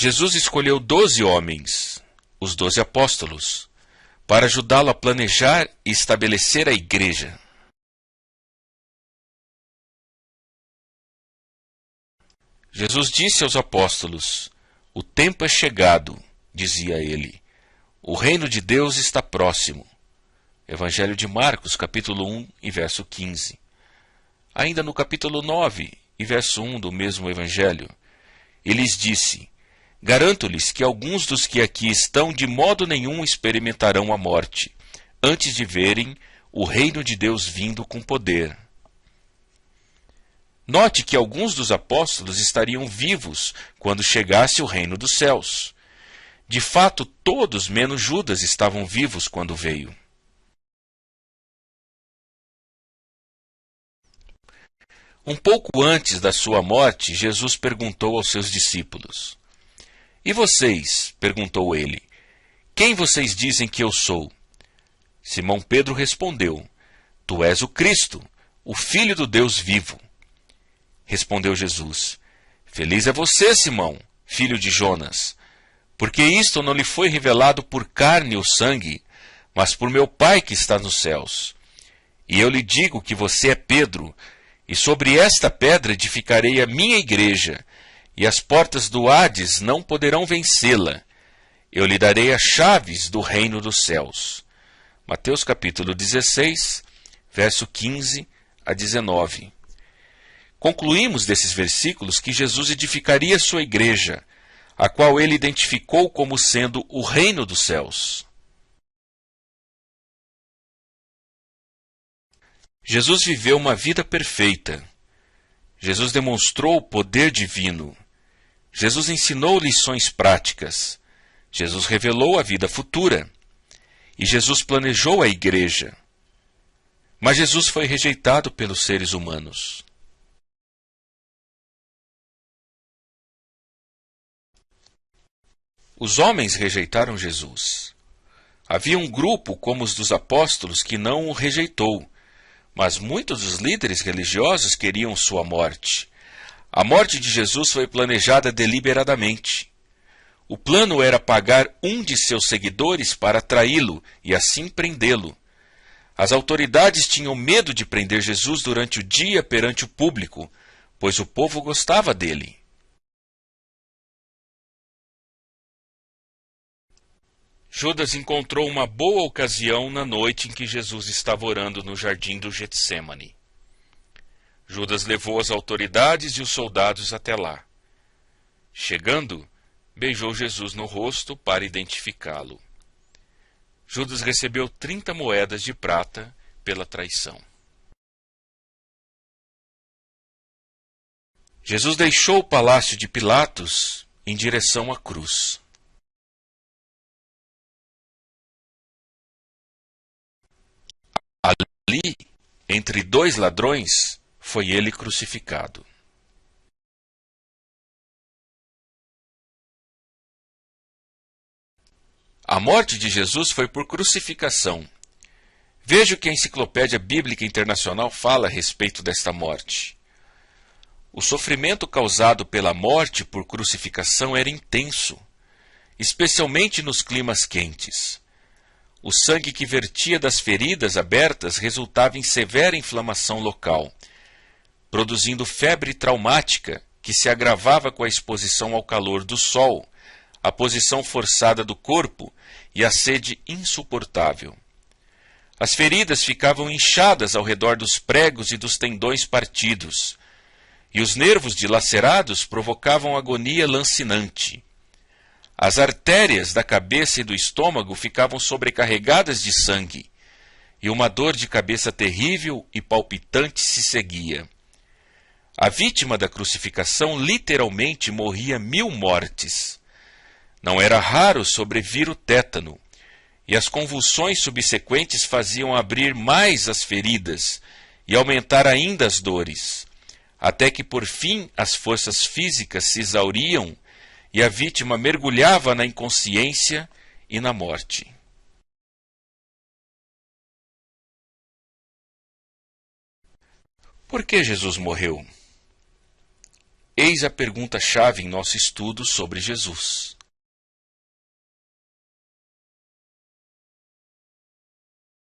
Jesus escolheu 12 homens, os 12 apóstolos, para ajudá-lo a planejar e estabelecer a igreja. Jesus disse aos apóstolos: "O tempo é chegado", dizia ele. "O reino de Deus está próximo." Evangelho de Marcos, capítulo 1 e verso 15. Ainda no capítulo 9 e verso 1 do mesmo evangelho, ele lhes disse: "Garanto-lhes que alguns dos que aqui estão de modo nenhum experimentarão a morte, antes de verem o reino de Deus vindo com poder." Note que alguns dos apóstolos estariam vivos quando chegasse o reino dos céus. De fato, todos, menos Judas, estavam vivos quando veio. Um pouco antes da sua morte, Jesus perguntou aos seus discípulos: "E vocês?", perguntou ele, "quem vocês dizem que eu sou?" Simão Pedro respondeu: "Tu és o Cristo, o Filho do Deus vivo." Respondeu Jesus: "Feliz é você, Simão, filho de Jonas, porque isto não lhe foi revelado por carne ou sangue, mas por meu Pai que está nos céus. E eu lhe digo que você é Pedro, e sobre esta pedra edificarei a minha igreja, e as portas do Hades não poderão vencê-la. Eu lhe darei as chaves do reino dos céus." Mateus capítulo 16, verso 15 a 19. Concluímos desses versículos que Jesus edificaria sua igreja, a qual ele identificou como sendo o reino dos céus. Jesus viveu uma vida perfeita. Jesus demonstrou o poder divino. Jesus ensinou lições práticas. Jesus revelou a vida futura. E Jesus planejou a igreja. Mas Jesus foi rejeitado pelos seres humanos. Os homens rejeitaram Jesus. Havia um grupo, como os dos apóstolos, que não o rejeitou, mas muitos dos líderes religiosos queriam sua morte. A morte de Jesus foi planejada deliberadamente. O plano era pagar um de seus seguidores para traí-lo e assim prendê-lo. As autoridades tinham medo de prender Jesus durante o dia perante o público, pois o povo gostava dele. Judas encontrou uma boa ocasião na noite em que Jesus estava orando no jardim do Getsêmani. Judas levou as autoridades e os soldados até lá. Chegando, beijou Jesus no rosto para identificá-lo. Judas recebeu 30 moedas de prata pela traição. Jesus deixou o palácio de Pilatos em direção à cruz. Ali, entre dois ladrões, foi ele crucificado. A morte de Jesus foi por crucificação. Veja o que a Enciclopédia Bíblica Internacional fala a respeito desta morte. O sofrimento causado pela morte por crucificação era intenso, especialmente nos climas quentes. O sangue que vertia das feridas abertas resultava em severa inflamação local, produzindo febre traumática que se agravava com a exposição ao calor do sol, a posição forçada do corpo e a sede insuportável. As feridas ficavam inchadas ao redor dos pregos e dos tendões partidos, e os nervos dilacerados provocavam agonia lancinante. As artérias da cabeça e do estômago ficavam sobrecarregadas de sangue, e uma dor de cabeça terrível e palpitante se seguia. A vítima da crucificação literalmente morria 1000 mortes. Não era raro sobrevir o tétano, e as convulsões subsequentes faziam abrir mais as feridas e aumentar ainda as dores, até que por fim as forças físicas se exauriam e a vítima mergulhava na inconsciência e na morte. Por que Jesus morreu? Eis a pergunta-chave em nosso estudo sobre Jesus.